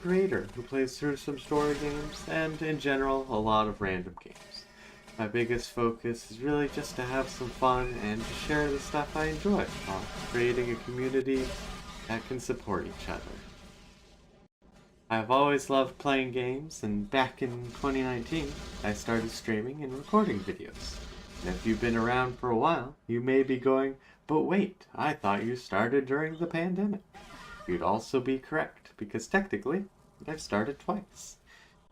creator who plays through some story games and, in general, a lot of random games. My biggest focus is really just to have some fun and to share the stuff I enjoy while creating a community that can support each other. I've always loved playing games, and back in 2019, I started streaming and recording videos. And if you've been around for a while, you may be going, but wait, I thought you started during the pandemic. You'd also be correct, because technically, I've started twice.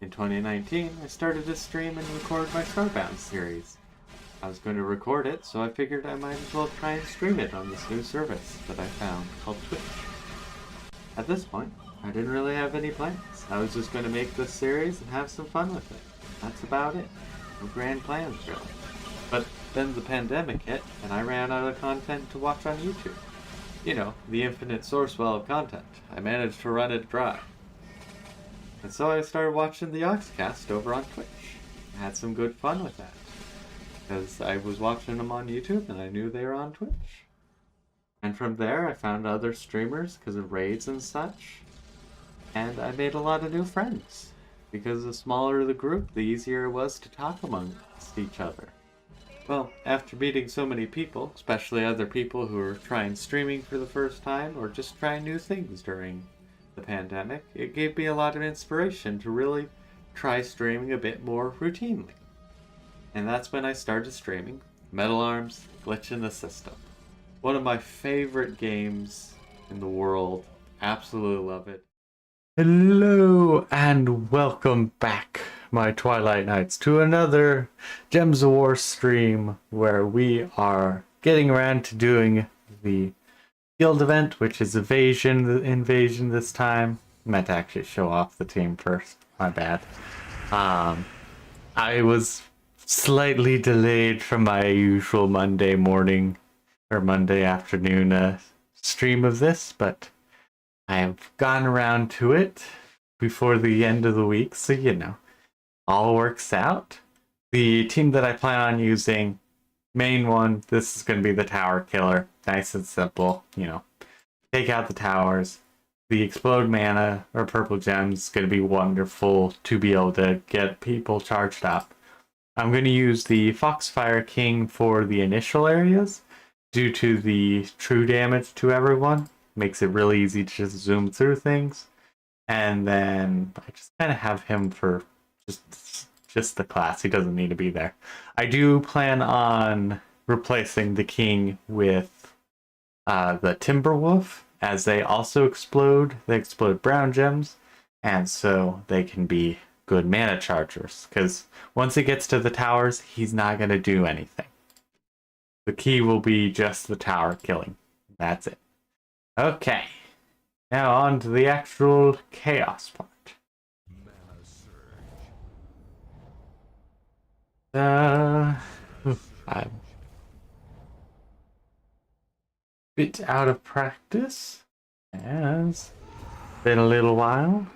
In 2019, I started to stream and record my Starbound series. I was going to record it, so I figured I might as well try and stream it on this new service that I found called Twitch. At this point, I didn't really have any plans. I was just going to make this series and have some fun with it. That's about it. No grand plans, really. But then the pandemic hit, and I ran out of content to watch on YouTube. You know, the infinite source well of content. I managed to run it dry. And so I started watching the Oxcast over on Twitch. I had some good fun with that. Because I was watching them on YouTube, and I knew they were on Twitch. And from there, I found other streamers because of raids and such. And I made a lot of new friends. Because the smaller the group, the easier it was to talk amongst each other. Well, after meeting so many people, especially other people who were trying streaming for the first time or just trying new things during the pandemic, it gave me a lot of inspiration to really try streaming a bit more routinely. And that's when I started streaming Metal Arms Glitch in the System. One of my favorite games in the world. Absolutely love it. Hello and welcome back, my Twilight Knights, to another Gems of War stream where we are getting around to doing the guild event, which is invasion this time. I meant to actually show off the team first. My bad. I was slightly delayed from my usual Monday morning or Monday afternoon stream of this, but I have gone around to it before the end of the week, so you know, all works out. The team that I plan on using, main one, this is going to be the tower killer. Nice and simple, you know. Take out the towers. The explode mana or purple gems is going to be wonderful to be able to get people charged up. I'm going to use the Foxfire King for the initial areas due to the true damage to everyone. Makes it really easy to just zoom through things. And then I just kind of have him for just the class. He doesn't need to be there. I do plan on replacing the king with the Timberwolf, as they also explode. They explode brown gems, and so they can be good mana chargers. Because once it gets to the towers, he's not going to do anything. The key will be just the tower killing. That's it. Okay, now on to the actual chaos part. I'm a bit out of practice, as been a little while.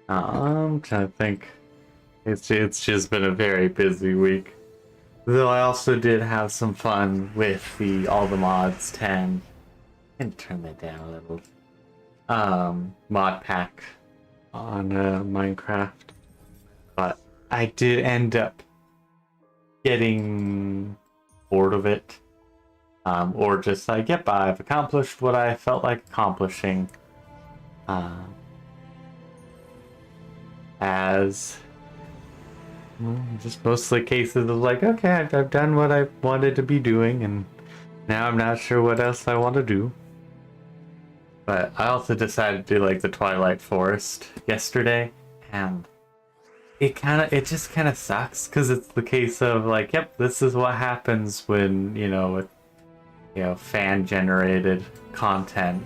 I'm trying to think. It's just been a very busy week. Though I also did have some fun with the All the Mods 10. I can turn that down a little. Mod pack on Minecraft. But I did end up getting bored of it. Or just like, yep, I've accomplished what I felt like accomplishing. As just mostly cases of like, okay, I've done what I wanted to be doing, and now I'm not sure what else I want to do. But I also decided to do like the Twilight Forest yesterday, and it just kind of sucks because it's the case of like, yep, this is what happens when fan generated content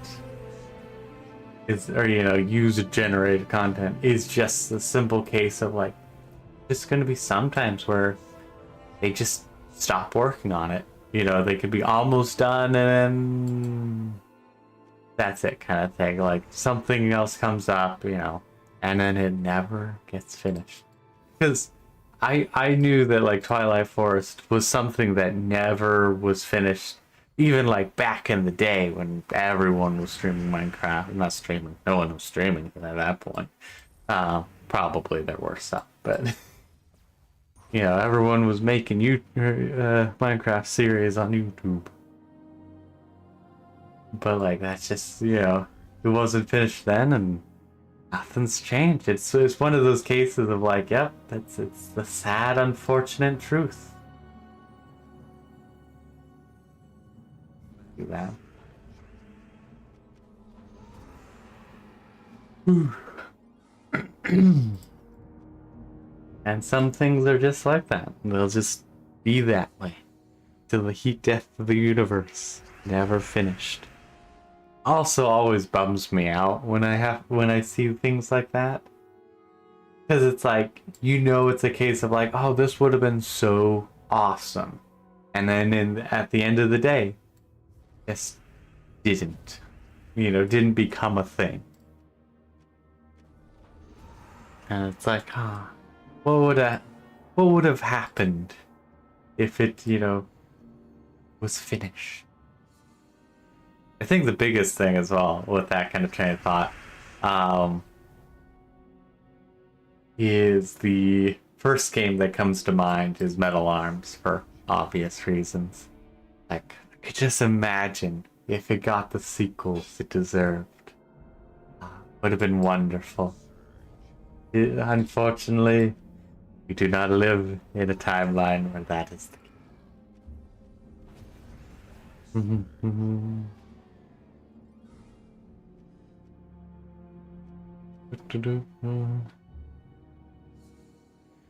user generated content is just a simple case of like, just going to be sometimes where they just stop working on it. You know, they could be almost done and then that's it kind of thing. Like something else comes up, and then it never gets finished. Because I knew that like Twilight Forest was something that never was finished even like back in the day when everyone was streaming Minecraft, not streaming, no one was streaming at that point. Probably there were some, but you know, everyone was making Minecraft series on YouTube. But like that's just, you know, it wasn't finished then, and nothing's changed. It's one of those cases of like, yep, it's the sad, unfortunate truth. Do that. And some things are just like that. They'll just be that way till the heat death of the universe, never finished. Also, always bums me out when I see things like that, because it's like, you know, it's a case of like, oh, this would have been so awesome, and then at the end of the day, just didn't, you know, didn't become a thing. And it's like, ah, what would have happened if it, you know, was finished? I think the biggest thing as well with that kind of train of thought is the first game that comes to mind is Metal Arms, for obvious reasons. Like, I could just imagine if it got the sequels it deserved. Would have been wonderful. Unfortunately, we do not live in a timeline where that is the case.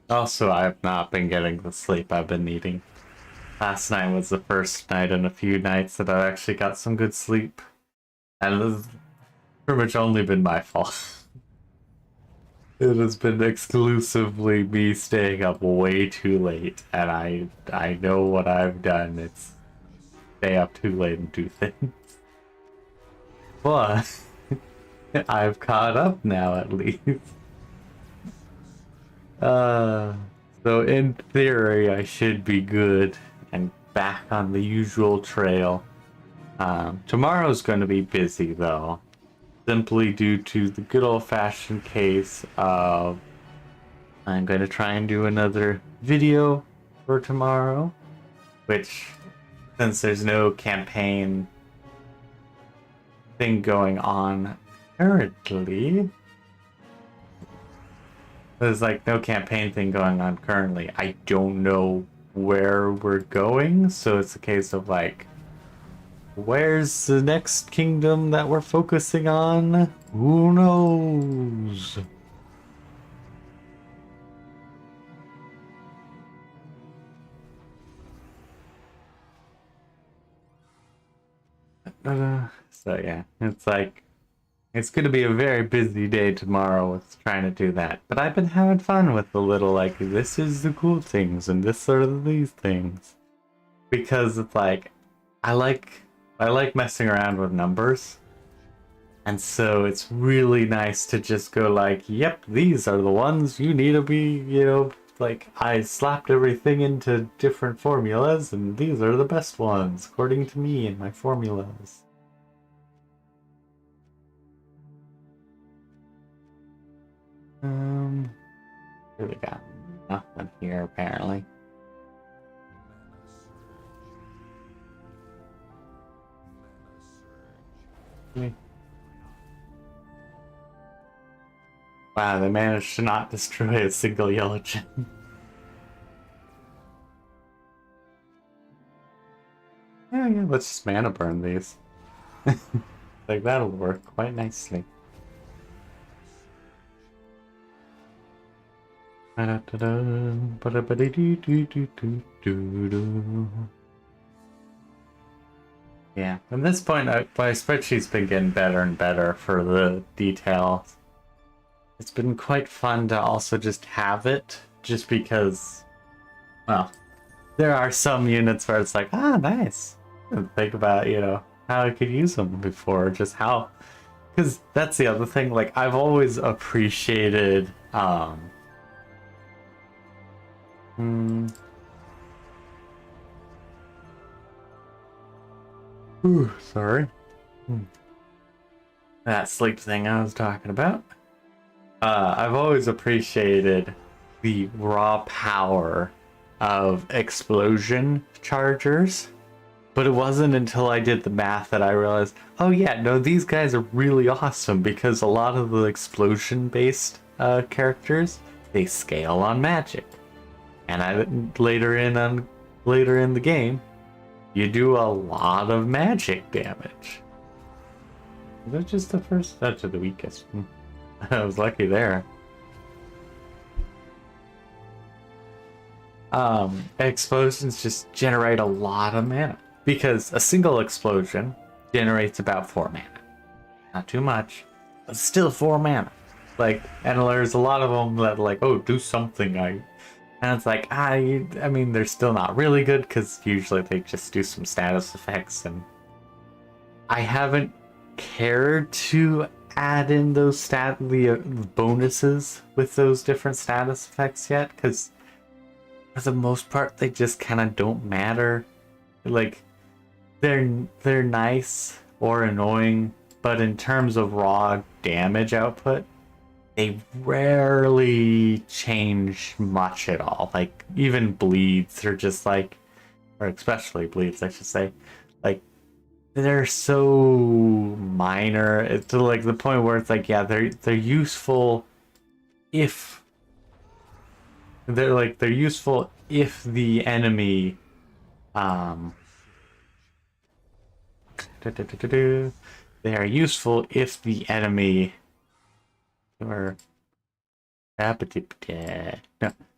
Also, I have not been getting the sleep I've been needing. Last night was the first night in a few nights that I actually got some good sleep. And it has pretty much only been my fault. It has been exclusively me staying up way too late, and I know what I've done. It's stay up too late and do things. But I've caught up now, at least. So in theory, I should be good and back on the usual trail. Tomorrow's going to be busy, though. Simply due to the good old-fashioned case of I'm going to try and do another video for tomorrow, which, since there's no campaign thing going on currently, there's like no campaign thing going on currently, I don't know where we're going, so it's a case of like, where's the next kingdom that we're focusing on? Who knows? So yeah, it's like, it's gonna be a very busy day tomorrow with trying to do that. But I've been having fun with the little, like, this is the cool things and this are these things. Because it's like, I like messing around with numbers. And so it's really nice to just go like, yep, these are the ones you need to be, you know, like, I slapped everything into different formulas and these are the best ones, according to me and my formulas. Here we got nothing here, apparently. Wow, they managed to not destroy a single yellow gem. Yeah, let's just mana burn these. Like, that'll work quite nicely. Yeah, at this point, my spreadsheet's been getting better and better for the details. It's been quite fun to also just have it, just because, well, there are some units where it's like, ah, nice. And think about, you know, how I could use them before, just how, because that's the other thing, like, I've always appreciated, Ooh, sorry. That sleep thing I was talking about. I've always appreciated the raw power of explosion chargers, but it wasn't until I did the math that I realized, oh yeah, no, these guys are really awesome because a lot of the explosion-based characters, they scale on magic, and later in the game, you do a lot of magic damage. Is that just the first? That's the weakest. I was lucky there. Explosions just generate a lot of mana because a single explosion generates about 4 mana. Not too much, but still 4 mana. Like, and there's a lot of them that like, oh, do something. And it's like, I mean, they're still not really good because usually they just do some status effects, and I haven't cared to add in those bonuses with those different status effects yet, because for the most part they just kind of don't matter. Like, they're nice or annoying, but in terms of raw damage output, they rarely change much at all. Like, even bleeds are just like, or especially bleeds, I should say, like, they're so minor. It's to like the point where it's like, yeah, they're useful if they're useful if the enemy they are useful if the enemy or no,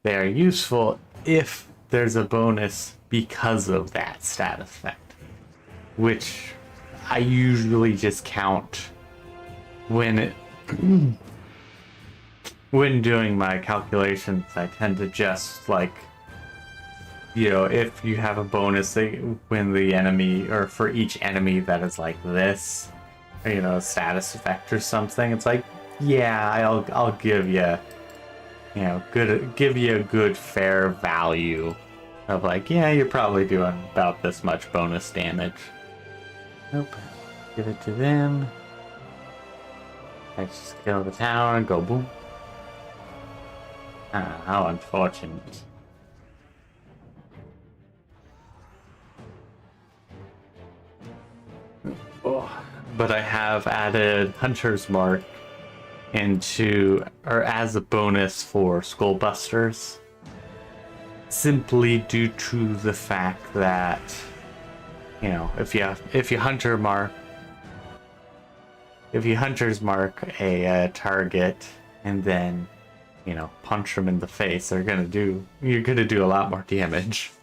they are useful if there's a bonus because of that status effect, which I usually just count when when doing my calculations. I tend to just like, you know, if you have a bonus when the enemy, or for each enemy that is like this, you know, a status effect or something, it's like, yeah, I'll give you, you know, give you a good fair value of like, yeah, you're probably doing about this much bonus damage. Nope. Give it to them. I just kill the tower and go boom. Ah, how unfortunate. Oh, but I have added Hunter's Mark as a bonus for Skullbusters, simply due to the fact that, you know, if you Hunter's Mark a target and then, you know, punch them in the face, you're gonna do a lot more damage.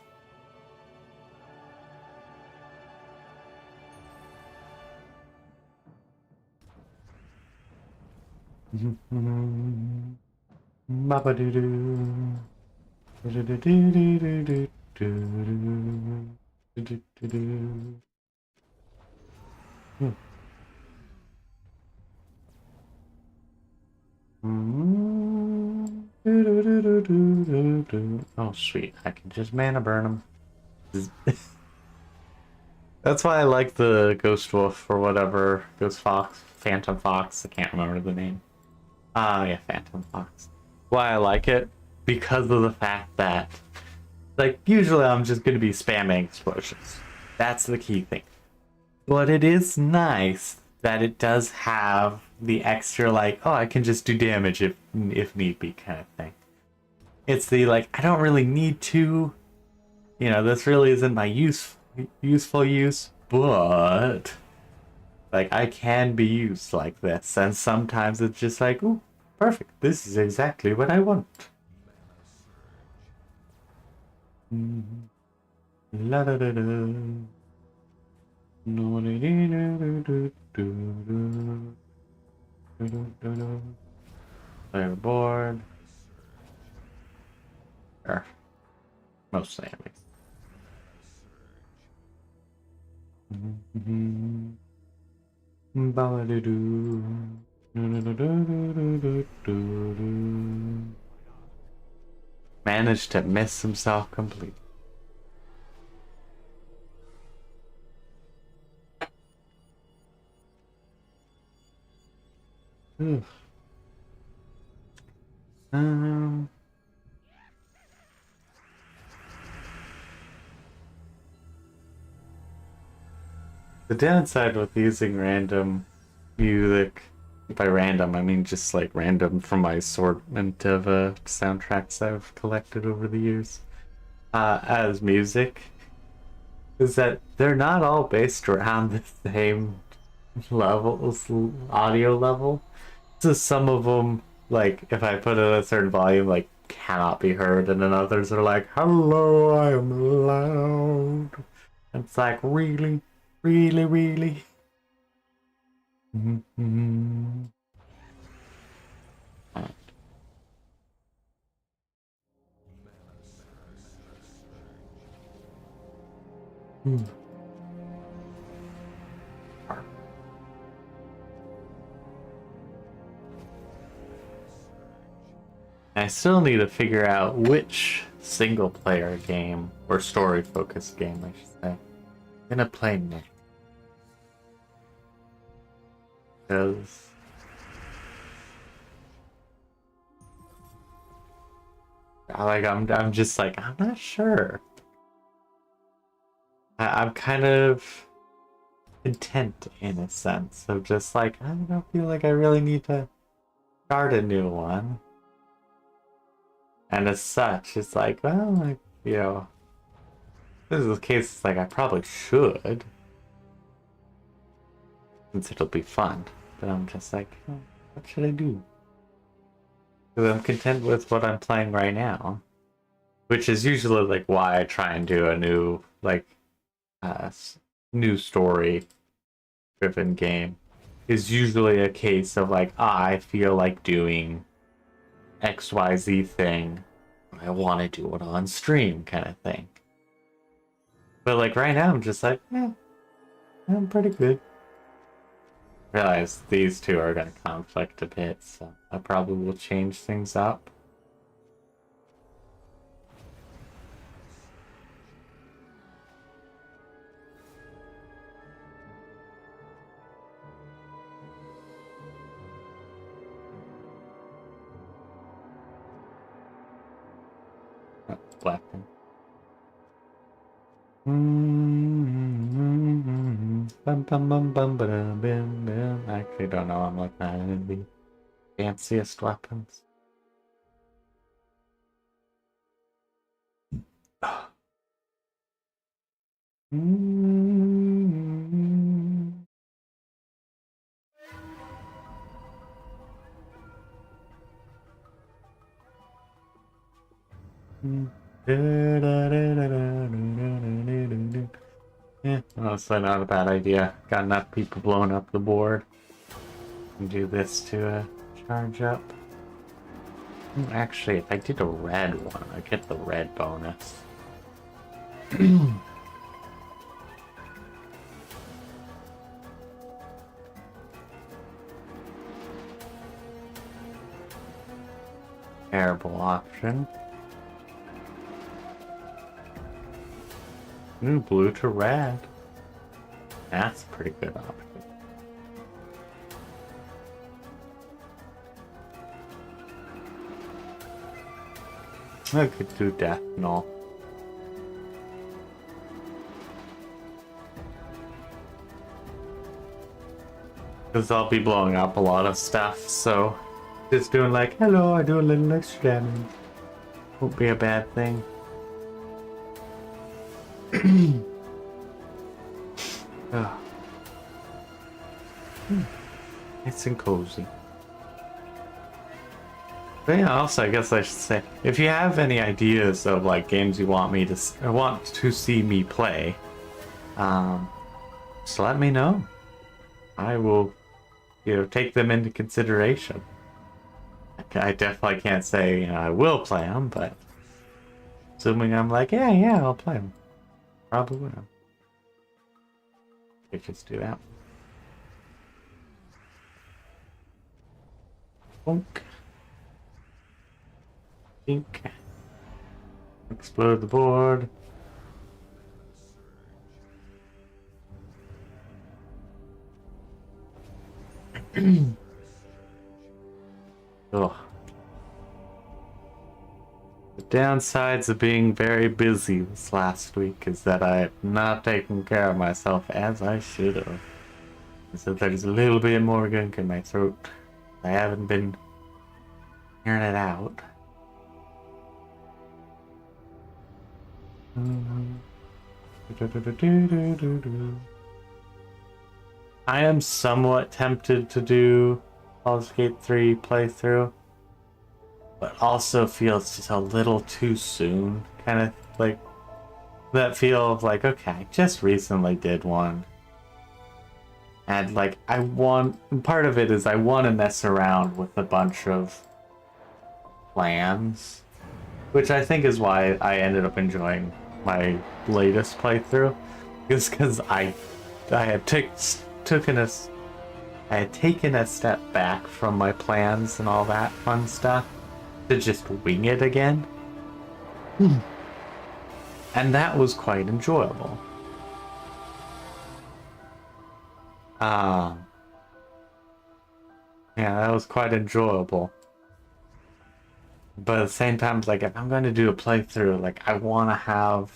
Oh, sweet. I can just mana burn them. That's why I like the Ghost Wolf or whatever. Ghost Fox. Phantom Fox. I can't remember the name. Yeah, Phantom Fox. Why I like it? Because of the fact that, like, usually I'm just going to be spamming explosions. That's the key thing. But it is nice that it does have the extra, like, oh, I can just do damage if need be kind of thing. It's the, like, I don't really need to, you know, this really isn't my useful use, but, like, I can be used like this. And sometimes it's just like, ooh, perfect. This is exactly what I want. La da da da. Fireboard. Sure. Mostly at least. Managed to miss himself completely. Oof. Um, the downside with using random music, by random I mean just like random from my assortment of soundtracks I've collected over the years, as music, is that they're not all based around the same levels, audio level. So some of them, like if I put it at a certain volume, like cannot be heard, and then others are like, "Hello, I am loud." It's like really, really, really. Mm-hmm. I still need to figure out which single player game, or story focused game I should say, I'm gonna play next. Because I'm just like, I'm not sure. I'm kind of content in a sense of just like, I don't feel like I really need to start a new one. And as such, it's like, well, like, this is the case, it's like I probably should, since it'll be fun. But I'm just like, oh, what should I do? Because I'm content with what I'm playing right now, which is usually like why I try and do a new new story driven game. Is usually a case of like, I feel like doing XYZ thing. I want to do it on stream, kind of thing. But like right now, I'm just like, I'm pretty good. Realize these two are gonna conflict a bit, so I probably will change things up. Weapon. I actually don't know. I'm looking at any of the fanciest weapons. Yeah, honestly not a bad idea. Got enough people blowing up the board. And do this to charge up. Actually, if I did a red one, I'd get the red bonus. Terrible option. Ooh, blue to red. That's a pretty good option. I could do death null. Because I'll be blowing up a lot of stuff, so just doing like, hello, I do a little extra damage. Won't be a bad thing. Oh. Nice and cozy. But yeah, also I guess I should say, if you have any ideas of like games you want me to see me play, just let me know. I will, take them into consideration. I definitely can't say I will play them, but assuming I'm like, yeah, I'll play them. Probably will. We just do that. Bonk. Dink. Explode the board. Ugh. The downsides of being very busy this last week is that I have not taken care of myself as I should have. So there's a little bit more gunk in my throat. I haven't been hearing it out. I am somewhat tempted to do Baldur's Gate 3 playthrough, but also feel it's just a little too soon. Kind of like that feel of like, okay, I just recently did one. And like, part of it is I want to mess around with a bunch of plans, which I think is why I ended up enjoying my latest playthrough, is because I had taken a step back from my plans and all that fun stuff to just wing it again. And that was quite enjoyable. Yeah, that was quite enjoyable. But at the same time, it's like, if I'm going to do a playthrough, like, I want to have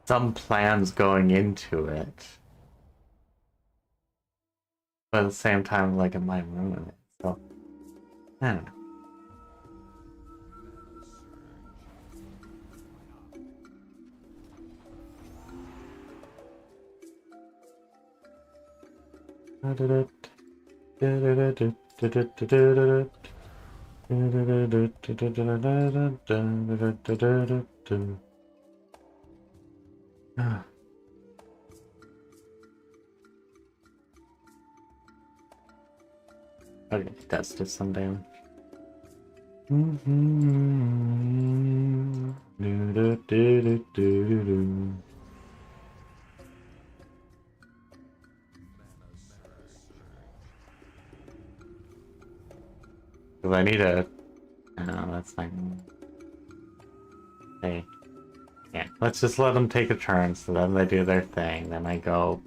some plans going into it. But at the same time, like, it might ruin it. So, I don't know. Okay, that's just some damage. Because I need a... No, that's not... Hey. Yeah, let's just let them take a turn, so then they do their thing. Then I go...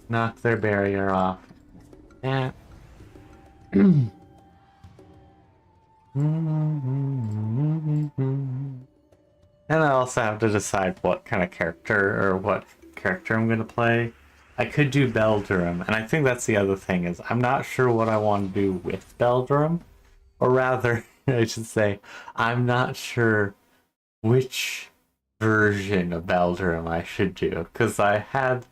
knock their barrier off. Yeah. And I also have to decide what kind of character, or what character I'm going to play. I could do Beldurum, and I think that's the other thing, is I'm not sure what I want to do with Beldurum. Or rather, I should say, I'm not sure which version of Beldurum I should do. Because I've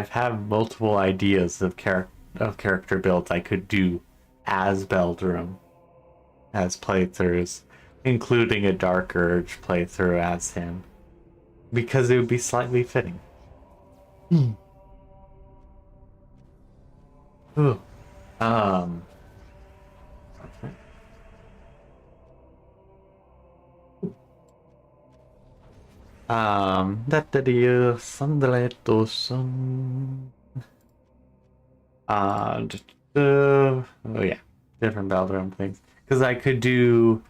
had multiple ideas of character builds I could do as Beldurum, as playthroughs, including a Dark Urge playthrough as him. Because it would be slightly fitting. Ooh. That you Sandaletos. Oh yeah, different Baldurum things. Because I could do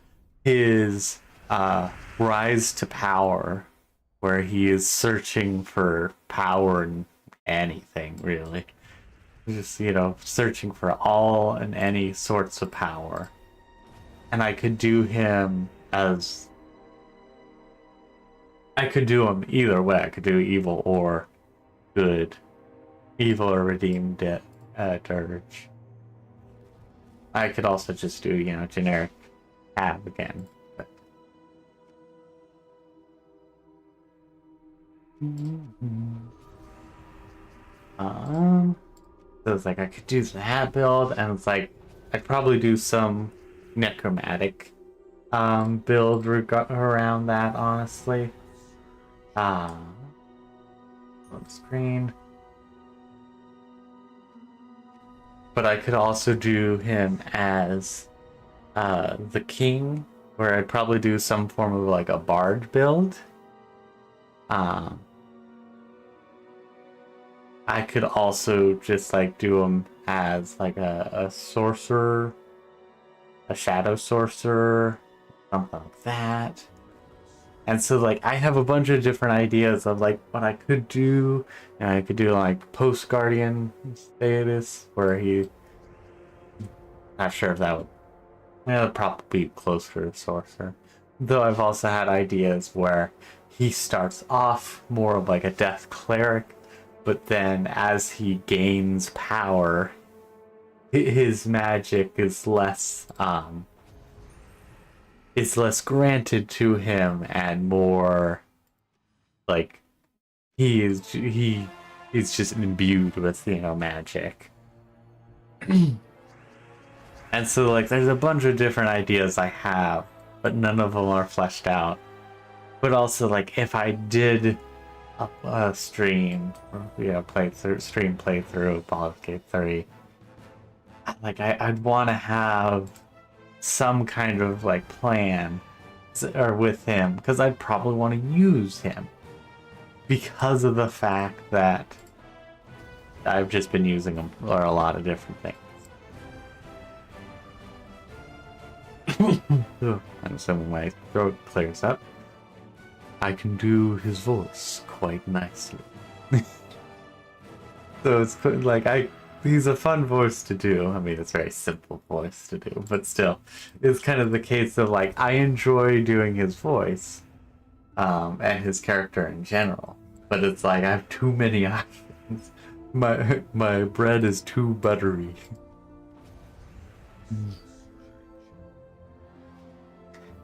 his Rise to Power, where he is searching for power in anything, really. Just, searching for all and any sorts of power. And I could do him as... I could do him either way. I could do evil or good. Evil or redeemed dirge. I could also just do, generic Tab again. But... So it's like I could do that build, and it's like I'd probably do some necromantic build around that, honestly. On screen. But I could also do him as the king, where I'd probably do some form of like a bard build. I could also just like do him as like a sorcerer, a shadow sorcerer, something like that. And so like I have a bunch of different ideas of like what I could do. I could do like post guardian status, where he Not sure if that would, yeah, it'd probably be closer to sorcerer. Though I've also had ideas where he starts off more of like a death cleric, but then as he gains power, his magic is less granted to him and more like he is just imbued with, magic. And so like there's a bunch of different ideas I have, but none of them are fleshed out. But also like if I did a stream, playthrough of Baldur's Gate 3, like I'd want to have some kind of like plan or with him, because I'd probably want to use him because of the fact that I've just been using him for a lot of different things. I'm assuming my throat clears up. I can do his voice quite nicely. So it's like he's a fun voice to do. I mean, it's a very simple voice to do, but still, it's kind of the case of like I enjoy doing his voice, and his character in general. But it's like I have too many options. My bread is too buttery.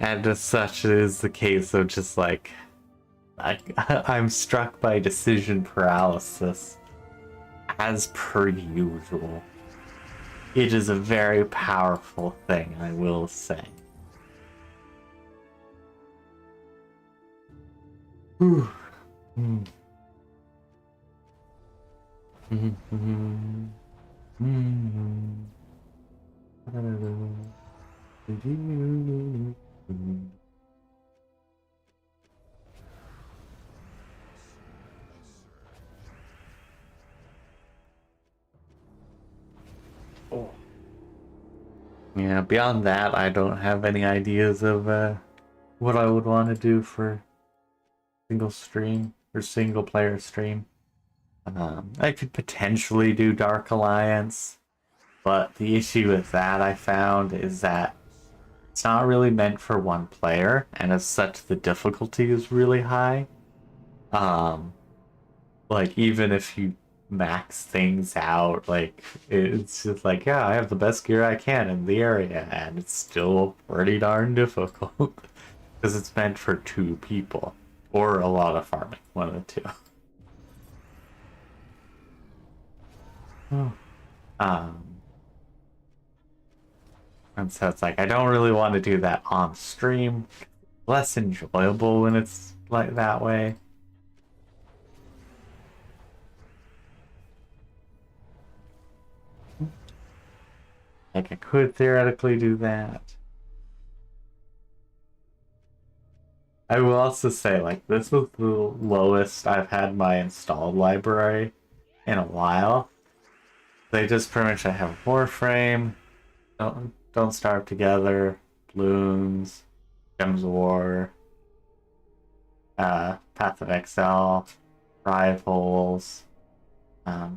And as such, it is the case of just like I'm struck by decision paralysis. As per usual. It is a very powerful thing, I will say. Whew. Oh. Yeah, beyond that, I don't have any ideas of what I would want to do for single stream or single player stream. I could potentially do Dark Alliance, but the issue with that I found is that it's not really meant for one player, and as such, the difficulty is really high. Like even if you max things out, like it's just like, yeah, I have the best gear I can in the area, and it's still pretty darn difficult because it's meant for 2 people or a lot of farming, one of the two. And so it's like I don't really want to do that on stream. Less enjoyable when it's like that way. Like I could theoretically do that. I will also say, like, this was the lowest I've had my installed library in a while. They just pretty much have Warframe, Don't Starve Together, Bloons, Gems of War, Path of Exile, Rivals,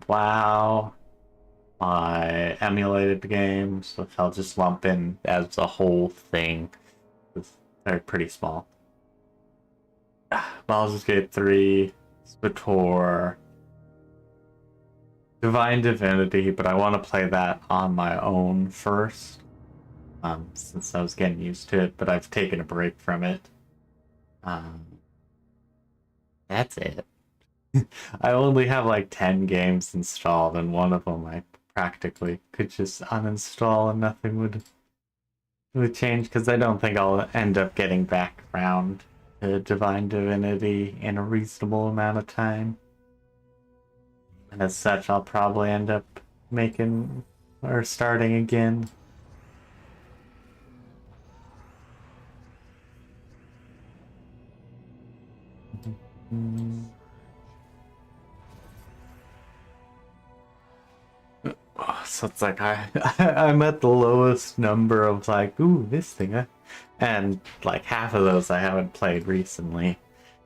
WoW, my emulated games, which I'll just lump in as a whole thing. They're pretty small. Baldur's Gate 3, SWTOR, Divine Divinity, but I want to play that on my own first, since I was getting used to it, but I've taken a break from it. That's it. I only have like 10 games installed, and one of them I practically could just uninstall and nothing would change, because I don't think I'll end up getting back around to Divine Divinity in a reasonable amount of time. And as such, I'll probably end up making or starting again. So it's like I'm at the lowest number of like, ooh, this thing, and like half of those I haven't played recently.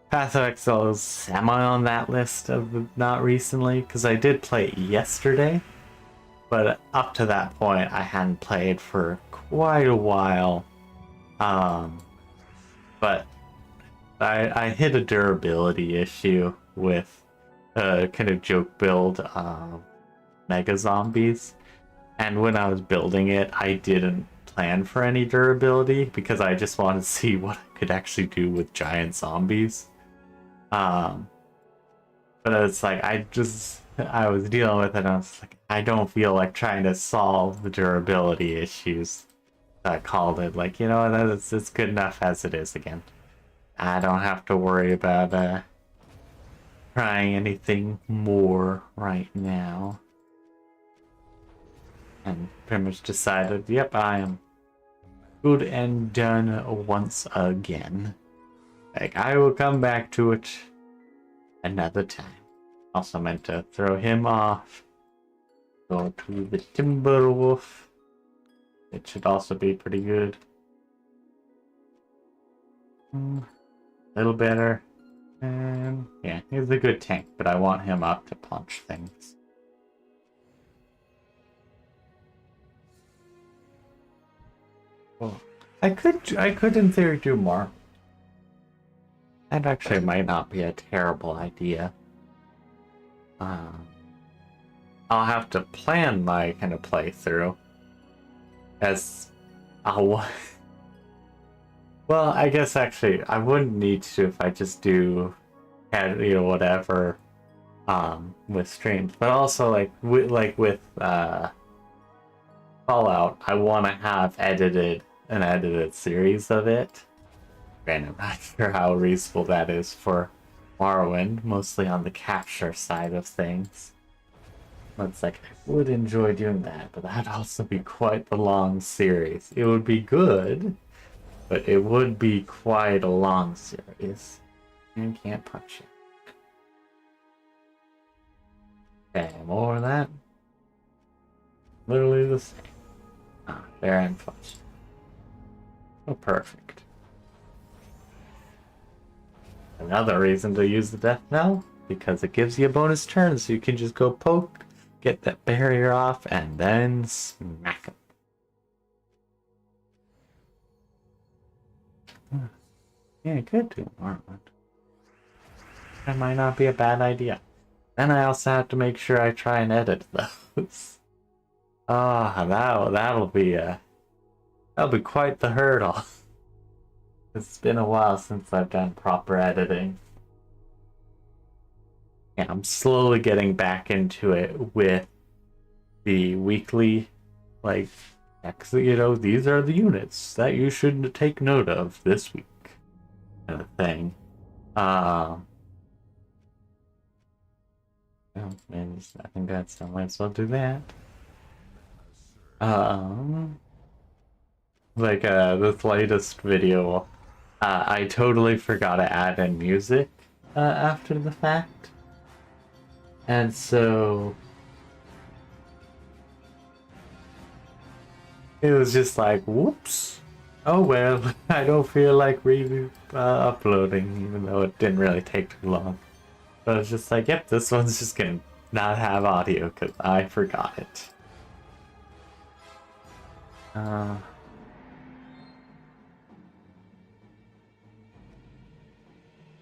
Path of Exile is semi on that list of not recently, because I did play it yesterday, but up to that point, I hadn't played for quite a while. But I hit a durability issue with a kind of joke build mega zombies. And when I was building it, I didn't plan for any durability because I just wanted to see what I could actually do with giant zombies. But it's like I was dealing with it and I was like, I don't feel like trying to solve the durability issues. I called it like, you know, it's good enough as it is again. I don't have to worry about trying anything more right now. And pretty much decided, yep, I am good and done once again. Like, I will come back to it another time. Also meant to throw him off. Go to the Timberwolf. It should also be pretty good. A little better. And yeah, he's a good tank, but I want him up to punch things. Well, I could in theory do more. That actually might not be a terrible idea. I'll have to plan my kind of playthrough. As well, I guess actually I wouldn't need to if I just do, you know, whatever, with streams. But also like with Fallout, I want to have an edited series of it. Granted, I'm not sure how reasonable that is for Morrowind, mostly on the capture side of things. It's like, I would enjoy doing that, but that'd also be quite the long series. It would be good, but it would be quite a long series. And can't punch it. Okay, more of that. Literally the same. Ah, there and punch. Oh, perfect. Another reason to use the death knell, because it gives you a bonus turn, so you can just go poke, get that barrier off, and then smack him. Yeah, I could do more. That might not be a bad idea. Then I also have to make sure I try and edit those. Ah, that'll be quite the hurdle. It's been a while since I've done proper editing. Yeah, I'm slowly getting back into it with the weekly, like, you know, these are the units that you should take note of this week, kind of thing. Oh, maybe I think that's I might as well do that. Like this latest video, I totally forgot to add in music after the fact. And so it was just like, whoops. Oh well, I don't feel like uploading, even though it didn't really take too long. But I was just like, yep, this one's just gonna not have audio because I forgot it.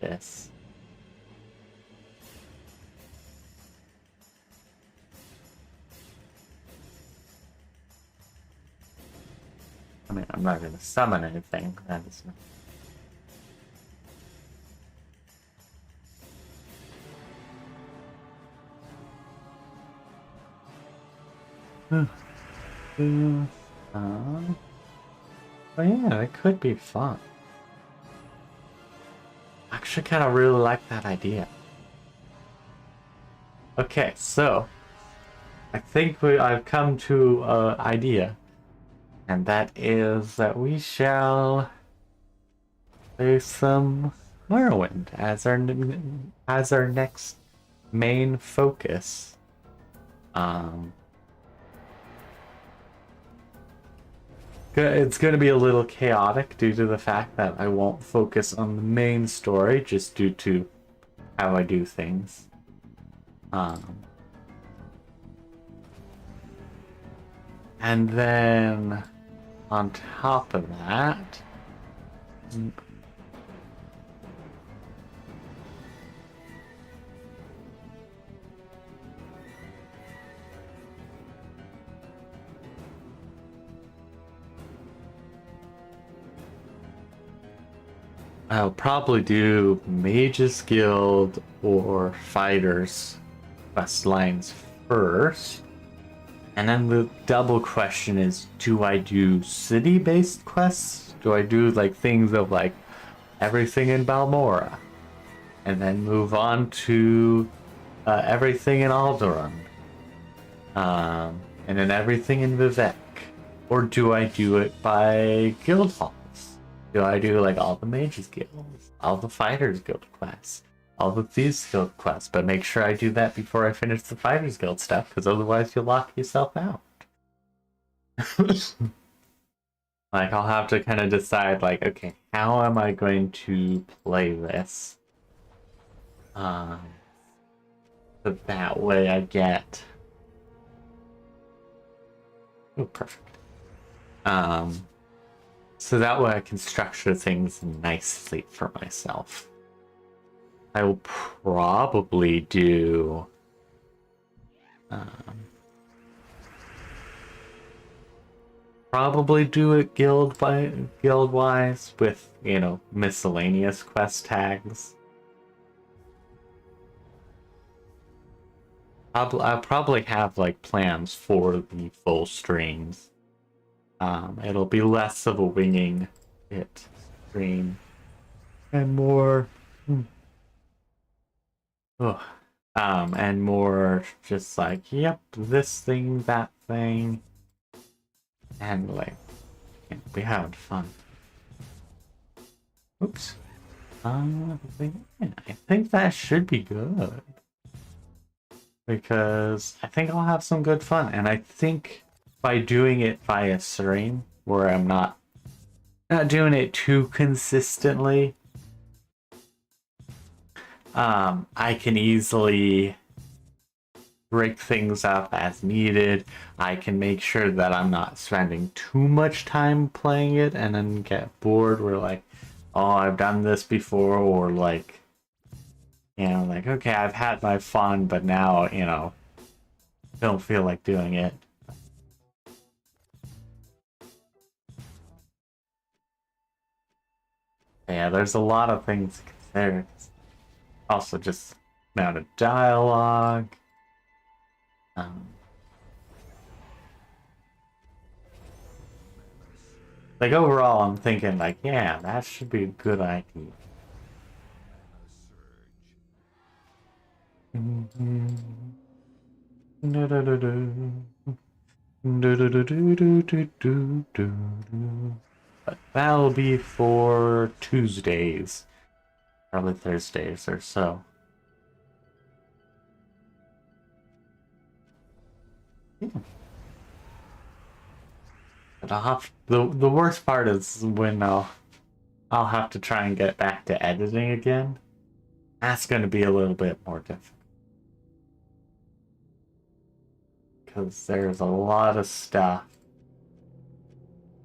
Yes. I mean, I'm not gonna summon anything. That is. But yeah, it could be fun. I actually kind of really like that idea. Okay, so I think I've come to an idea, and that is that we shall play some Morrowind as our next main focus. It's going to be a little chaotic due to the fact that I won't focus on the main story, just due to how I do things. And then on top of that, I'll probably do Mages Guild or Fighters quest lines first. And then the double question is, do I do city-based quests? Do I do like things of like everything in Balmora? And then move on to everything in Alderaan? And then everything in Vivek? Or do I do it by guild halls? Do I do like all the Mages Guilds, all the Fighters Guild quests, all the Thieves Guild quests, but make sure I do that before I finish the Fighters Guild stuff, because otherwise you'll lock yourself out. Like, I'll have to kind of decide, like, okay, how am I going to play this? So that way I get... Oh, perfect. So that way I can structure things nicely for myself. I will probably do it guild wise with, you know, miscellaneous quest tags. I'll probably have like plans for the full streams. It'll be less of a winging it stream and more and more just like, yep, this thing, that thing, and like, be having fun. Oops. I think that should be good, because I think I'll have some good fun, and I think by doing it via stream, where I'm not doing it too consistently, I can easily break things up as needed. I can make sure that I'm not spending too much time playing it and then get bored. We're like, oh, I've done this before, or like, you know, like, okay, I've had my fun, but now, you know, don't feel like doing it. Yeah, there's a lot of things to consider. Also, just amount of dialogue. Like, overall, I'm thinking, like, yeah, that should be a good idea. But that'll be for Tuesdays. Probably Thursdays or so. Yeah. But I'll have the worst part is when I'll have to try and get back to editing again. That's going to be a little bit more difficult, because there's a lot of stuff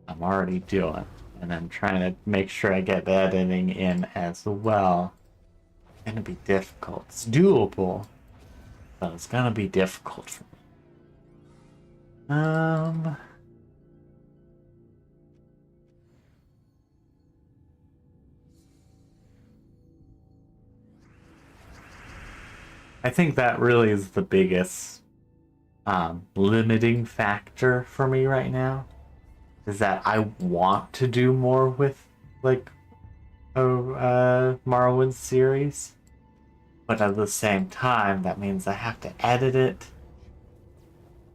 I'm already doing, and I'm trying to make sure I get the editing in as well. It's going to be difficult. It's doable, but it's going to be difficult for me. I think that really is the biggest limiting factor for me right now, is that I want to do more with like a Morrowind series, but at the same time that means I have to edit it,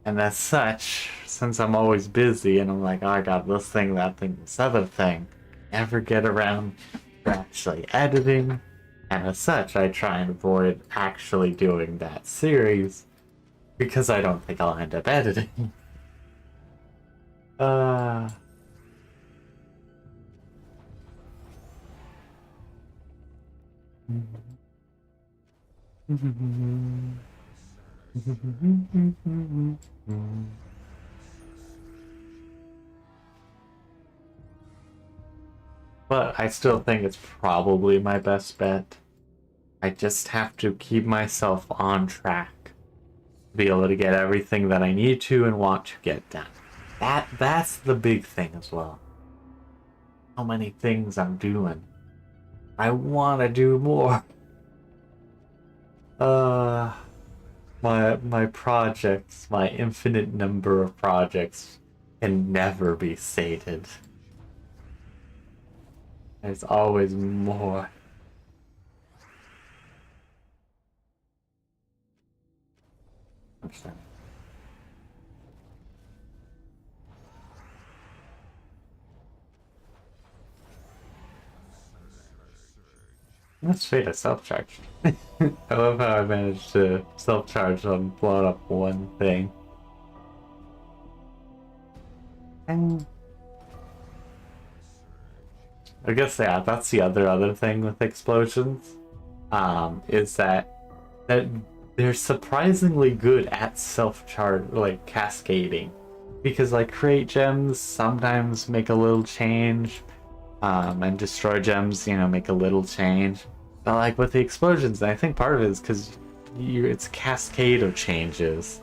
and as such, since I'm always busy and I'm like, oh, I got this thing, that thing, this other thing, never get around to actually editing. And as such, I try and avoid actually doing that series, because I don't think I'll end up editing. But I still think it's probably my best bet. I just have to keep myself on track to be able to get everything that I need to and want to get done. That's the big thing as well. How many things I'm doing. I want to do more. My projects, my infinite number of projects can never be sated. There's always more. That's sweet, I self-charged. I love how I managed to self-charge on blowing up one thing. And I guess, yeah, that's the other thing with explosions. Is that they're surprisingly good at self-charge, like cascading. Because like create gems sometimes make a little change, and destroy gems, make a little change. But like with the explosions, I think part of it is because it's a cascade of changes.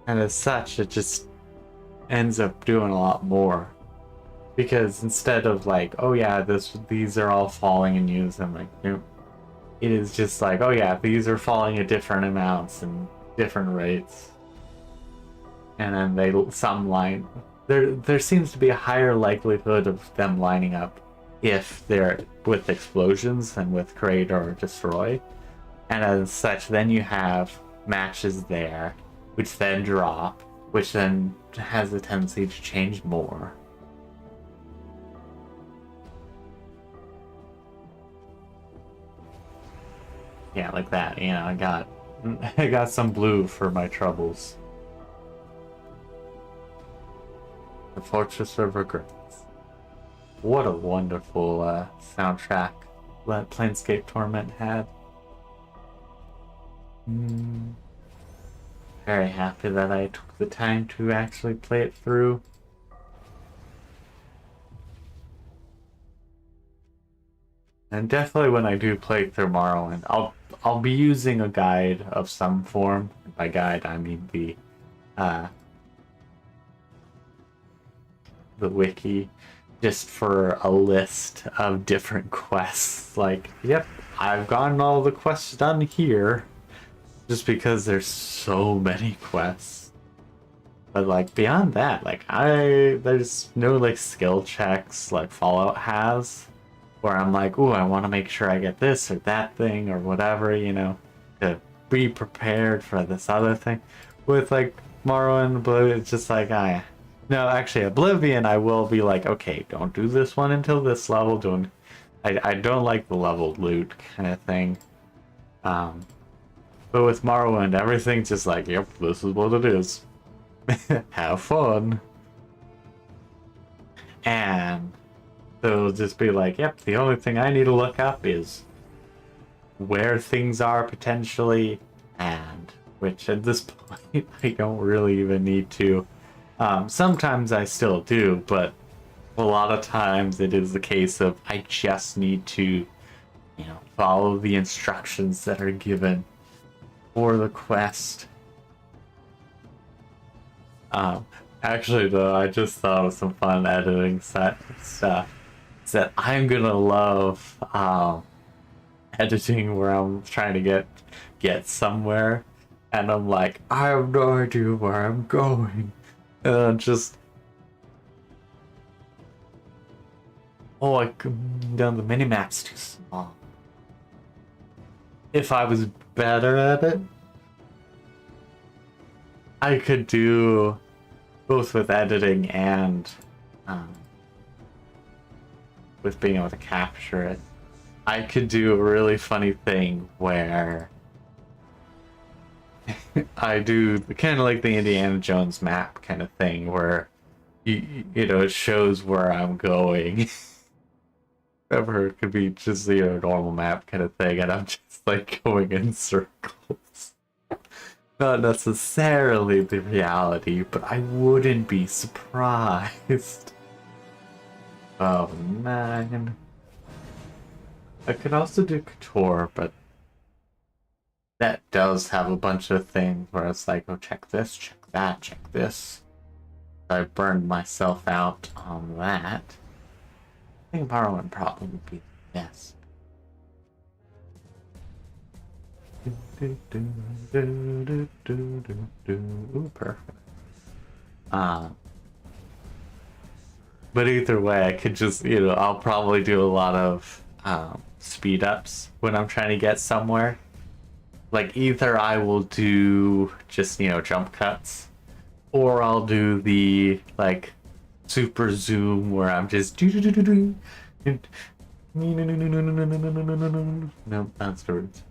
And as such, it just ends up doing a lot more. Because instead of like, oh yeah, these are all falling and use them, like, it is just like, oh yeah, these are falling at different amounts and different rates. And then some line. There seems to be a higher likelihood of them lining up if they're with explosions than with create or destroy. And as such, then you have matches there, which then drop, which then has a tendency to change more. Yeah, like that, I got some blue for my troubles. The Fortress of Regrets. What a wonderful soundtrack that Planescape Torment had. Very happy that I took the time to actually play it through. And definitely when I do play through Morrowind, I'll be using a guide of some form. By guide, I mean the wiki, just for a list of different quests. Like, yep, I've gotten all the quests done here, just because there's so many quests. But like beyond that, like there's no like skill checks like Fallout has, where I'm like, ooh, I want to make sure I get this or that thing or whatever, to be prepared for this other thing. With like Morrowind, it's just like, no, actually, Oblivion, I will be like, okay, don't do this one until this level. I don't like the leveled loot kind of thing. But with Morrowind, everything's just like, yep, this is what it is. Have fun. And so it'll just be like, yep, the only thing I need to look up is where things are potentially, and which at this point I don't really even need to. Sometimes I still do, but a lot of times it is the case of I just need to, follow the instructions that are given for the quest. Actually, though, I just thought of some fun editing stuff. That I'm gonna love editing where I'm trying to get somewhere, and I'm like, I have no idea where I'm going. And I'm just, the minimap's too small. If I was better at it, I could do both with editing and with being able to capture it. I could do a really funny thing where I do kind of like the Indiana Jones map kind of thing, where it shows where I'm going. Or it could be just a normal map kind of thing, and I'm just like going in circles. Not necessarily the reality, but I wouldn't be surprised. Oh, man. I could also do Couture, but that does have a bunch of things where it's like, oh, check this, check that, check this. I burned myself out on that. I think borrowing probably would be the best. Ooh, perfect. But either way, I could just, I'll probably do a lot of speed ups when I'm trying to get somewhere. Like, either I will do just, jump cuts, or I'll do the, like, super zoom where I'm just no, that's the words.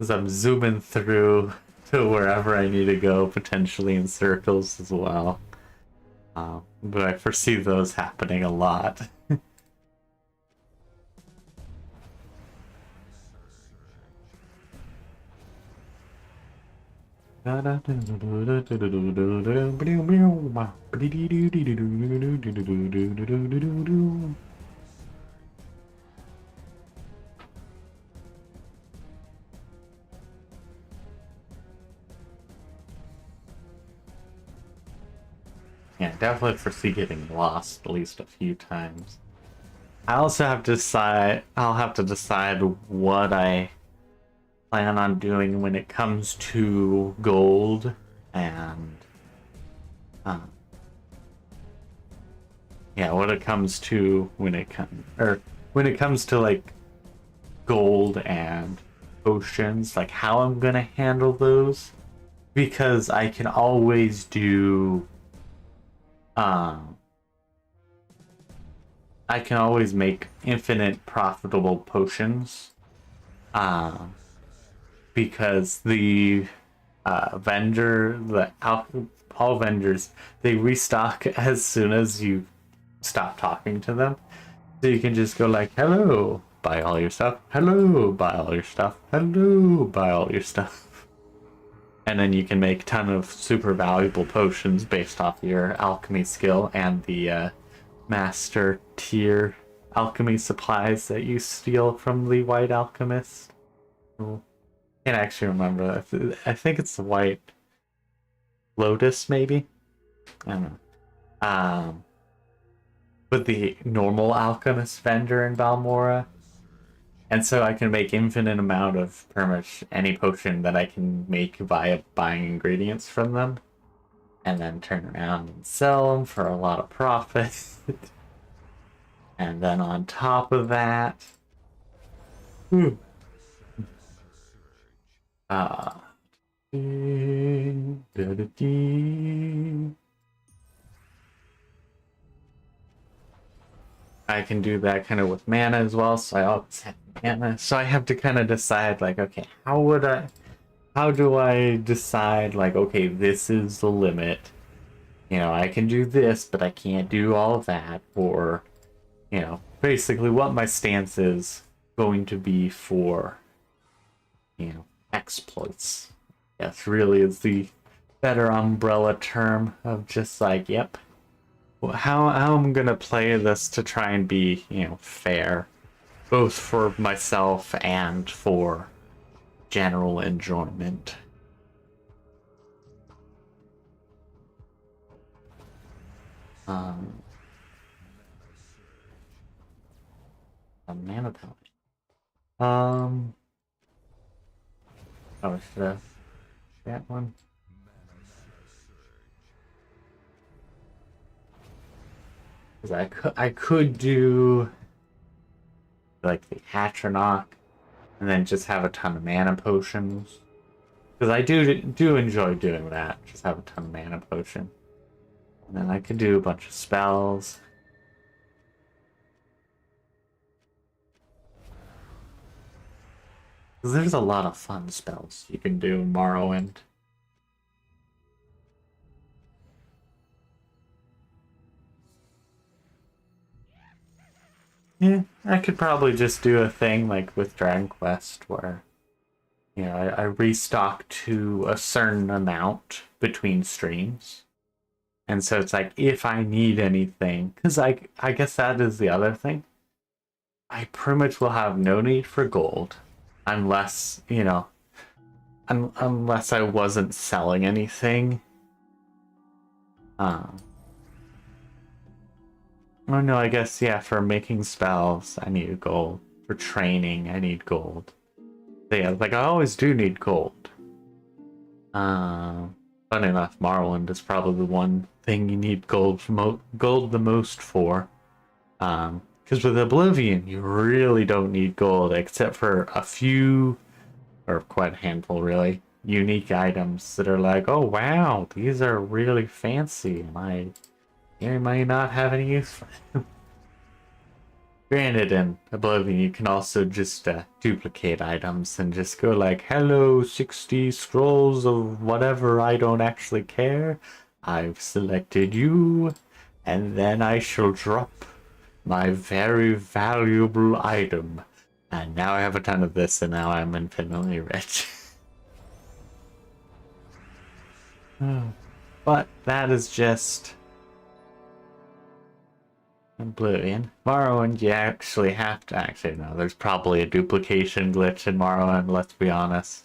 As I'm zooming through to wherever I need to go, potentially in circles as well. But I foresee those happening a lot. Yeah, definitely foresee getting lost at least a few times. I also have to decide. I'll have to decide what I plan on doing when it comes to gold and yeah, what it comes to when it comes to like gold and potions, like how I'm gonna handle those, because I can always do I can always make infinite profitable potions. Because the all vendors, they restock as soon as you stop talking to them. So you can just go like, hello, buy all your stuff. Hello, buy all your stuff. Hello, buy all your stuff. And then you can make a ton of super valuable potions based off your alchemy skill and the master tier alchemy supplies that you steal from the white alchemist. Cool. Can't actually remember. I think it's the White Lotus, maybe. I don't know. But the normal alchemist vendor in Balmora, and so I can make infinite amount of pretty much any potion that I can make via buying ingredients from them, and then turn around and sell them for a lot of profit. And then on top of that, I can do that kind of with mana as well, so I always have mana. So I have to kind of decide, like, okay, how do I decide, like, okay, this is the limit. I can do this, but I can't do all of that, or, basically what my stance is going to be for, exploits. Yes, really is the better umbrella term of just like, yep. How I'm gonna play this to try and be, fair, both for myself and for general enjoyment. A mana pellet. Oh, should have that one. Because I could do like the Hatchernok and then just have a ton of mana potions. Because I do enjoy doing that. Just have a ton of mana potion. And then I could do a bunch of spells. Because there's a lot of fun spells you can do in Morrowind. Yeah, I could probably just do a thing like with Dragon Quest where you know, I restock to a certain amount between streams. And so it's like, if I need anything, because I guess that is the other thing. I pretty much will have no need for gold unless, you know, unless I wasn't selling anything. Oh no, I guess, yeah, for making spells, I need gold. For training, I need gold. So yeah, like, I always do need gold. Funny enough, Morrowind is probably the one thing you need gold the most for. Because with Oblivion, you really don't need gold, except for a few, or quite a handful, really, unique items that are like, oh wow, these are really fancy. You might not have any use for them. Granted, in Oblivion, you can also just duplicate items and just go like, hello, 60 scrolls of whatever, I don't actually care. I've selected you, and then I shall drop my very valuable item. And now I have a ton of this, and now I'm infinitely rich. But that is just Oblivion. Morrowind, you actually have to... Actually, no, there's probably a duplication glitch in Morrowind, let's be honest.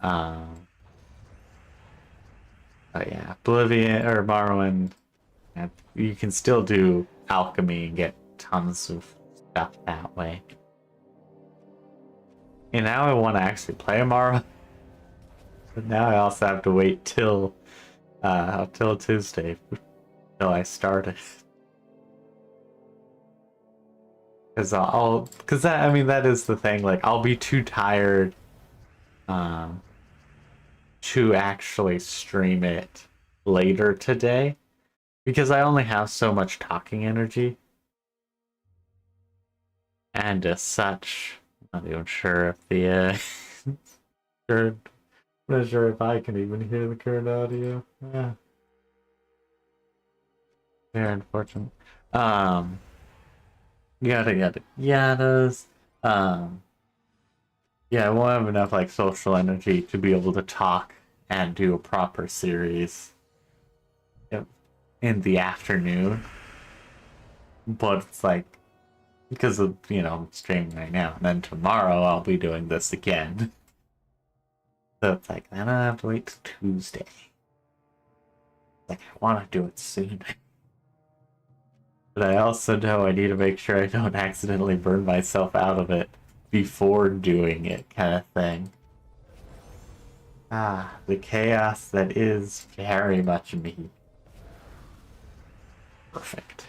But yeah, Oblivion, or Morrowind, you can still do alchemy and get tons of stuff that way. And now I want to actually play Morrowind. But now I also have to wait till Tuesday till I start it. Because that, I mean, that is the thing, like, I'll be too tired to actually stream it later today because I only have so much talking energy. And as such, I'm not even sure if the current, I'm not sure if I can even hear the current audio. Yeah. Very unfortunate. Yadas. Yeah, I won't have enough like social energy to be able to talk and do a proper series in the afternoon. But it's like, because of, you know, I'm streaming right now, and then tomorrow I'll be doing this again. So it's like, then I have to wait till Tuesday. Like, I want to do it soon. But I also know I need to make sure I don't accidentally burn myself out of it before doing it, kind of thing. Ah, the chaos that is very much me. Perfect.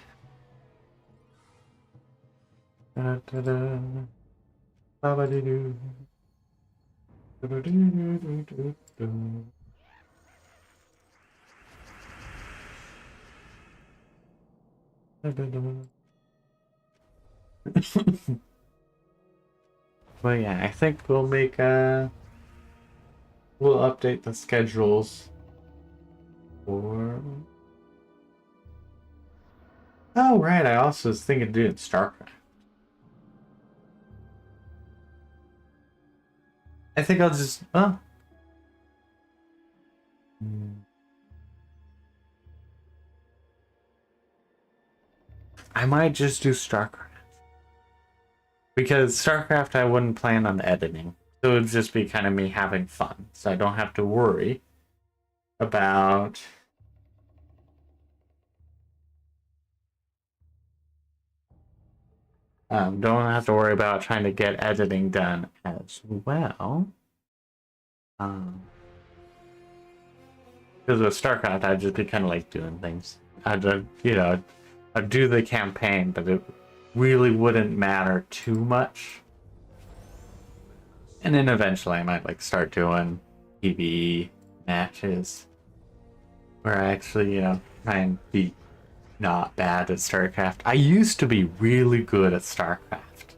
Da-da-da. Ba-ba-doo-doo. Do-do-do-do-do-do-do. But yeah, I think we'll make we'll update the schedules for... Oh right, I also was thinking of doing StarCraft. I think I'll just I might just do StarCraft. Because StarCraft I wouldn't plan on editing. So it would just be kind of me having fun. So I don't have to worry about don't have to worry about trying to get editing done as well. Because with StarCraft I'd just be kind of like doing things. I'd do the campaign, but it really wouldn't matter too much. And then eventually I might like start doing PvE matches where I actually, try and be not bad at StarCraft. I used to be really good at StarCraft.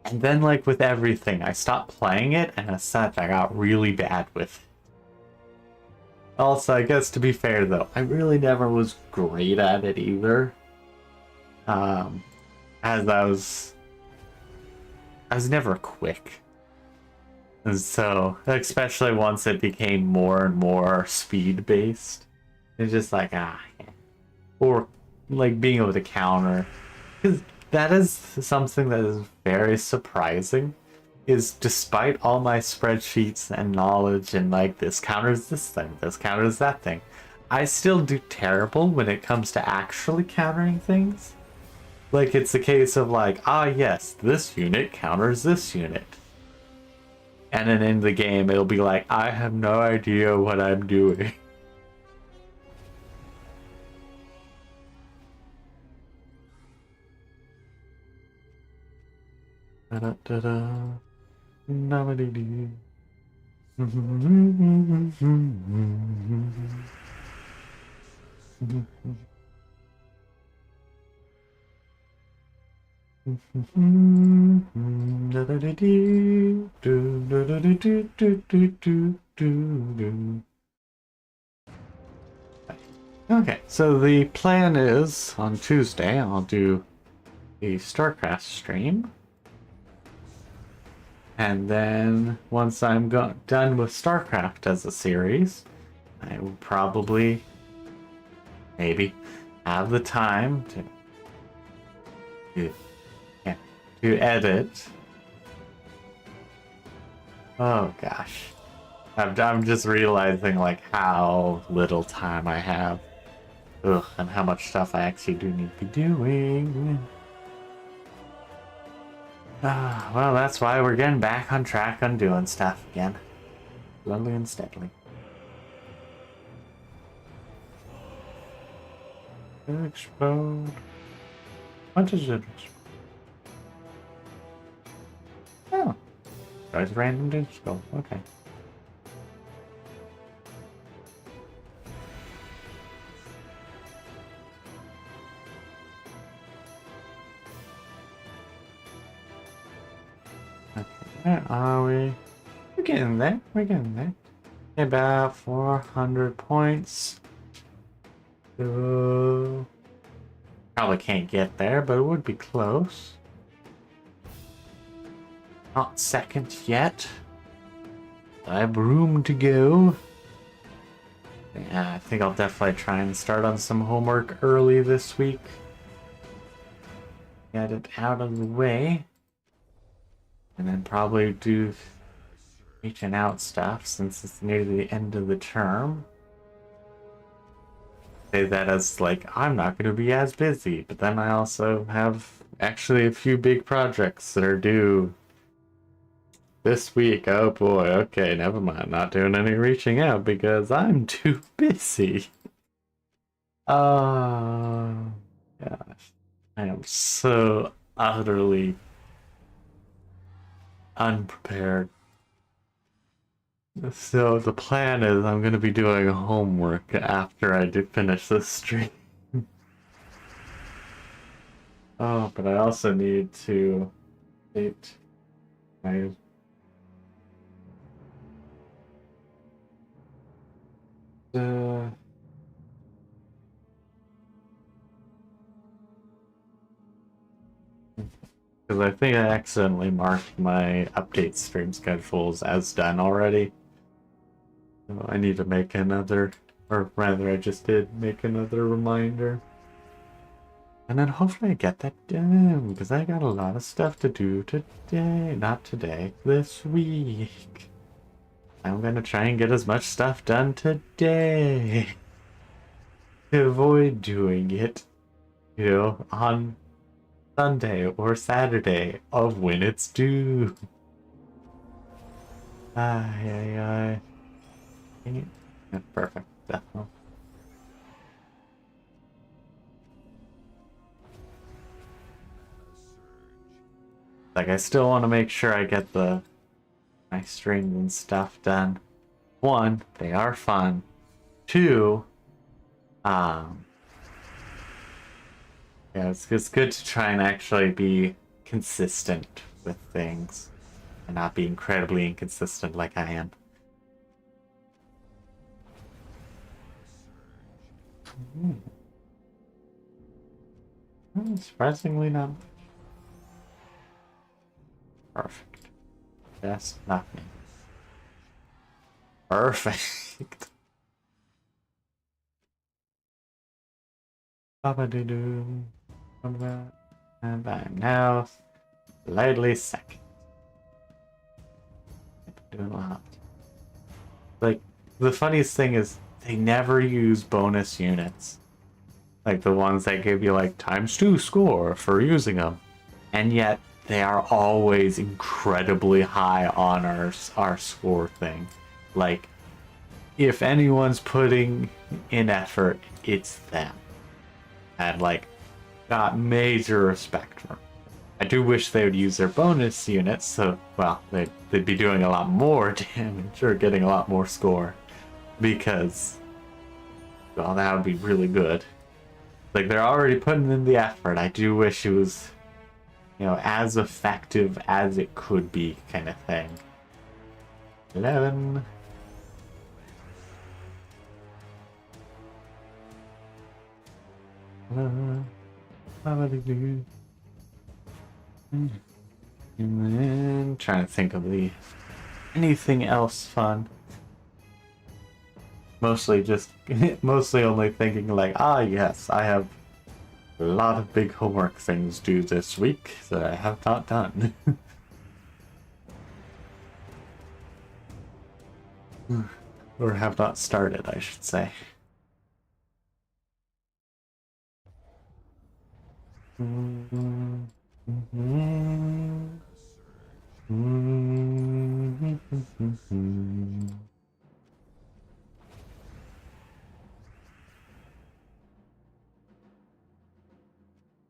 And then like with everything, I stopped playing it, and as such I got really bad with it. Also, I guess to be fair though, I really never was great at it either. As I was never quick. And so, especially once it became more and more speed based, it's just like, yeah. Or like being able to counter. Because that is something that is very surprising. Is despite all my spreadsheets and knowledge and like this counters this thing, this counters that thing, I still do terrible when it comes to actually countering things. Like it's a case of like, ah yes, this unit counters this unit. And then in the game it'll be like, I have no idea what I'm doing. Da-da-da-da. Na-ba-dee-dee. Okay, so the plan is on Tuesday I'll do the StarCraft stream. And then once I'm done with StarCraft as a series, I will probably, maybe, have the time to edit. Oh gosh. I'm just realizing like how little time I have. Ugh, and how much stuff I actually do need to be doing. Well, that's why we're getting back on track on doing stuff again. Slowly and steadily. Explode. What does it explode? Oh. It's random disco. Okay. Okay, where are we? We're getting there. We're getting there. About 400 points. So probably can't get there, but it would be close. Not second yet. I have room to go. Yeah, I think I'll definitely try and start on some homework early this week. Get it out of the way. And then probably do reaching out stuff since it's near the end of the term. Say that as like, I'm not going to be as busy, but then I also have actually a few big projects that are due this week. Oh boy, okay, never mind. Not doing any reaching out because I'm too busy. Gosh. I am so utterly unprepared. So the plan is I'm going to be doing homework after I do finish this stream. Oh, but I also need to update my because I think I accidentally marked my update stream schedules as done already. So I need to make another, or rather I just did make another reminder. And then hopefully I get that done, because I got a lot of stuff to do today. Not today, this week. I'm gonna try and get as much stuff done today. To avoid doing it, you know, on Sunday or Saturday of when it's due. Ay. Yeah, perfect, definitely. Like, I still want to make sure I get my streams and stuff done. One, they are fun. Two, yeah, it's good to try and actually be consistent with things and not be incredibly inconsistent like I am. Surprisingly not much. Perfect. Yes, not me. Perfect. Ba-ba-doo-doo. And I'm now slightly second. Doing a lot. Like, the funniest thing is they never use bonus units. Like the ones that give you like ×2 score for using them. And yet they are always incredibly high on our score thing. Like, if anyone's putting in effort, it's them. And like, got major respect for them. I do wish they would use their bonus units, so, well, they'd be doing a lot more damage or getting a lot more score. Because, well, that would be really good. Like, they're already putting in the effort. I do wish it was, you know, as effective as it could be, kind of thing. 11. And then trying to think of anything else fun. Mostly only thinking like, yes, I have a lot of big homework things due this week that I have not done. Or have not started, I should say.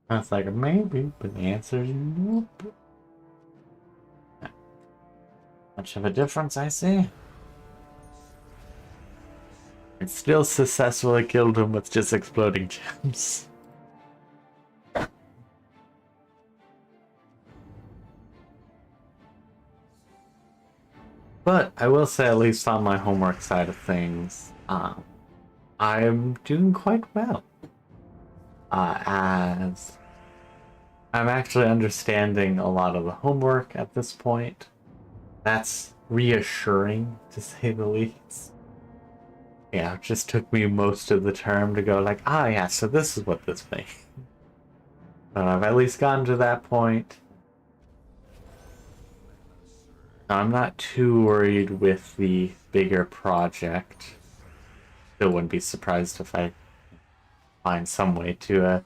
I was like, maybe, but the answer is nope. Much of a difference, I see. I still successfully killed him with just exploding gems. But I will say, at least on my homework side of things, I'm doing quite well. As I'm actually understanding a lot of the homework at this point. That's reassuring, to say the least. Yeah, it just took me most of the term to go like, yeah, so this is what this means. But I've at least gotten to that point. I'm not too worried with the bigger project. Still wouldn't be surprised if I find some way to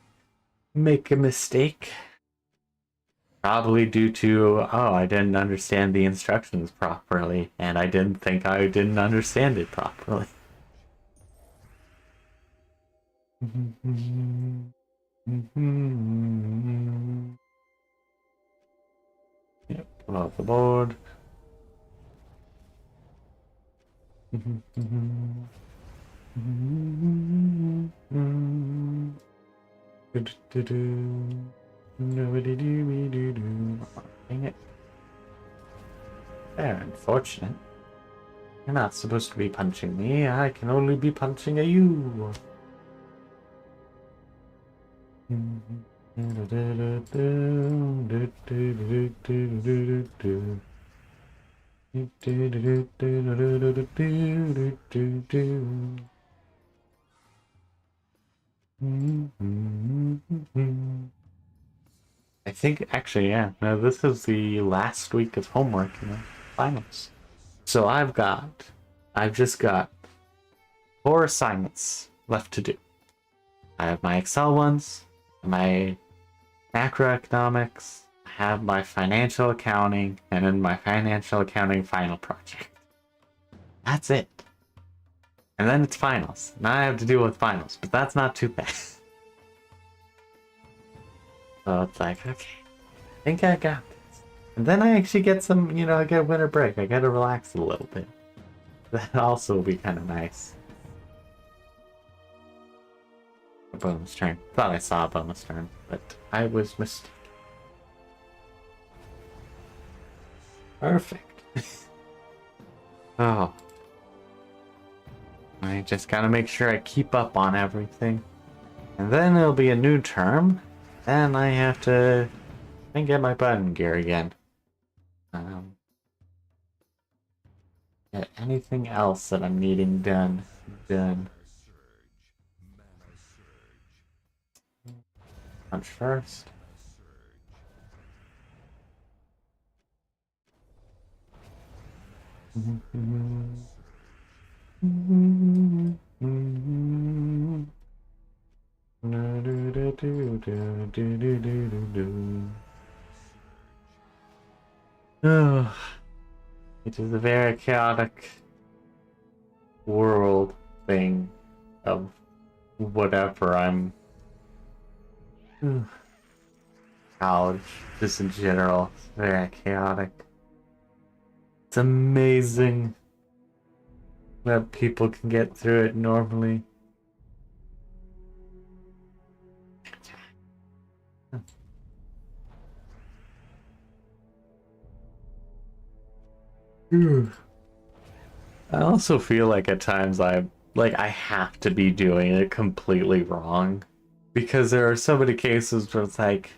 make a mistake. Probably due to, I didn't understand the instructions properly, and I didn't think I didn't understand it properly. Yep, pull out the board. Dang it. Very unfortunate. You're not supposed to be punching me. I can only be punching at you. I think, actually, yeah. No, this is the last week of homework in the finals. So I've just got 4 assignments left to do. I have my Excel ones, my macroeconomics, I have my financial accounting, and then my financial accounting final project. That's it. And then it's finals. Now I have to deal with finals, but that's not too bad. So it's like, okay, I think I got this. And then I actually get some, I get winter break. I get to relax a little bit. That also will be kind of nice. A bonus turn. Thought I saw a bonus turn, but I was mistaken. Perfect. Oh. I just gotta make sure I keep up on everything. And then it'll be a new term. Then I have to get my button gear again. get anything else that I'm needing done. Punch first. It is a very chaotic world thing of whatever I'm college, just in general. It's very chaotic. It's amazing that people can get through it normally. I also feel like at times I have to be doing it completely wrong, because there are so many cases where it's like,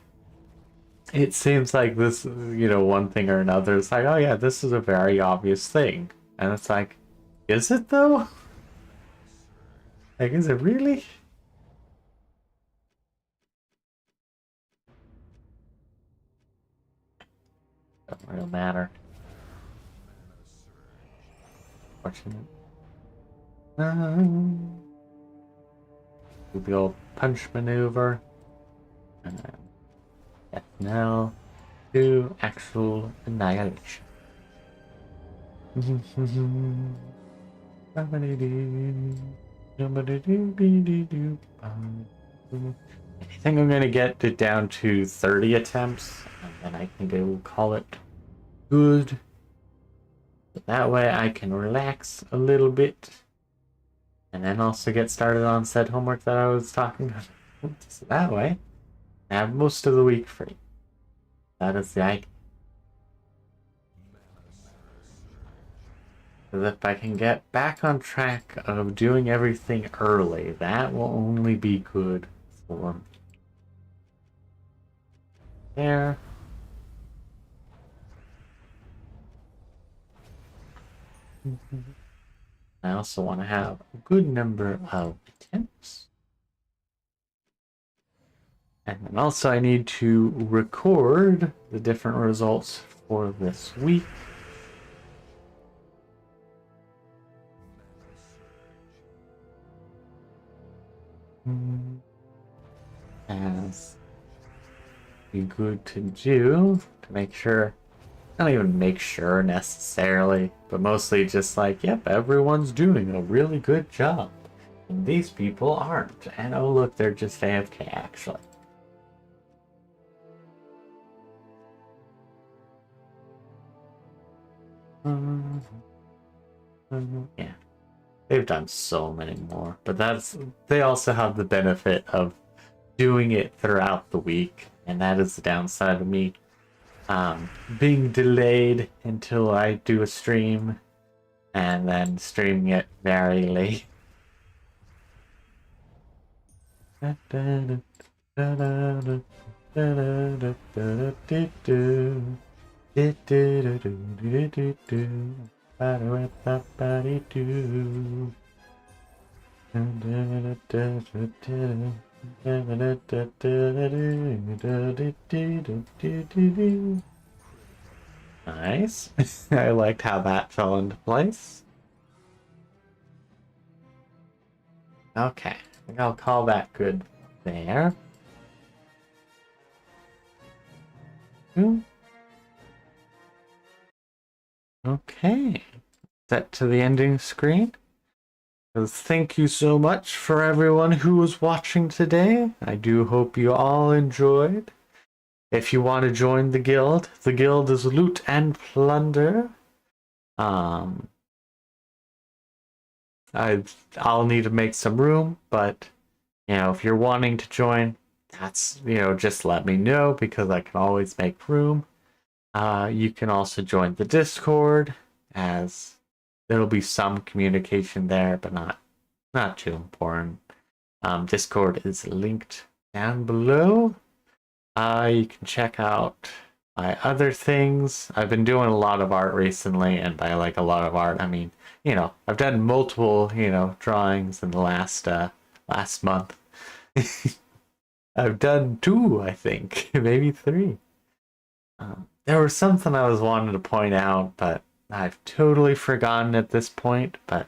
it seems like this, one thing or another. It's like, oh yeah, this is a very obvious thing, and it's like, is it though? Like, is it really? Doesn't really matter. Fortunate. Do the old punch maneuver. And then death knell to actual annihilation. I think I'm gonna get it down to 30 attempts, and then I think I will call it good. But that way I can relax a little bit, and then also get started on said homework that I was talking about. So that way, I have most of the week free. That is the idea. Because if I can get back on track of doing everything early, that will only be good for me. There. I also want to have a good number of attempts. And then also I need to record the different results for this week. As be good to do to make sure, not even make sure necessarily, but mostly just like, yep, everyone's doing a really good job. And these people aren't. And oh look, they're just AFK actually. Yeah. They've done so many more, but they also have the benefit of doing it throughout the week, and that is the downside of me being delayed until I do a stream and then streaming it very late. Nice. I liked how that fell into place. Okay, I think I'll call that good there. Okay, set to the ending screen. Thank you so much for everyone who was watching today. I do hope you all enjoyed. If you want to join the guild is Loot and Plunder. I'll need to make some room, but if you're wanting to join, that's just let me know, because I can always make room. You can also join the Discord, as there'll be some communication there, but not too important. Discord is linked down below. You can check out my other things, I've been doing a lot of art recently, and by like a lot of art, I mean, I've done multiple, drawings in the last month. I've done 2, I think, maybe 3. There was something I was wanting to point out, but I've totally forgotten at this point. But